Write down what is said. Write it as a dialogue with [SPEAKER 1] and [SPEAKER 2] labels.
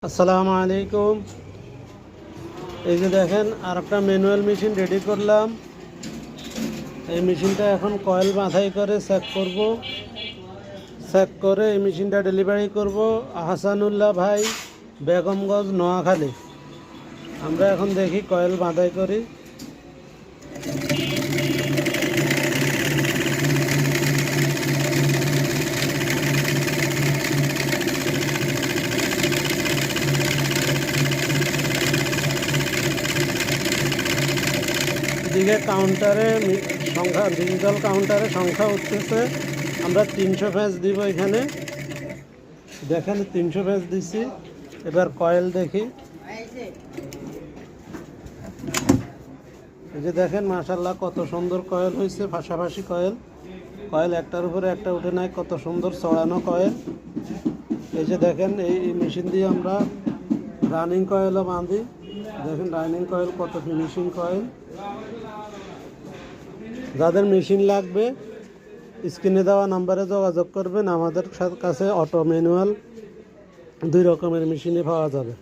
[SPEAKER 1] আসসালামু আলাইকুম। এই যে দেখেন আর একটা ম্যানুয়াল মেশিন রেডি করলাম। এই মেশিনটা এখন কয়েল বাঁধাই করে চেক করে এই মেশিনটা ডেলিভারি করব আহসানুল্লাহ ভাই, বেগমগঞ্জ, নোয়াখালী। আমরা এখন দেখি কয়েল বাঁধাই করি। এদিকে কাউন্টারে সংখ্যা, ডিজিটাল কাউন্টারে সংখ্যা উঠতেছে। আমরা 300 প্যাঁচ দিব এখানে। দেখেন 300 প্যাঁচ দিছি। এবার কয়েল দেখি। এই যে দেখেন মাশাআল্লাহ কত সুন্দর কয়েল হয়েছে, পাশাপাশি কয়েল একটার উপরে একটা উঠে নাই, কত সুন্দর চড়ানো কয়েল। এই যে দেখেন এই মেশিন দিয়ে আমরা রানিং কয়েলও বাঁধি। দেখেন রানিং কয়েল কত ফিনিশিং কয়েল। যাদের মেশিন লাগবে স্ক্রিনে দেওয়া নাম্বারে যোগাযোগ করবেন। আমাদের কাছে অটো ম্যানুয়াল দুই রকমের মেশিনই পাওয়া যাবে।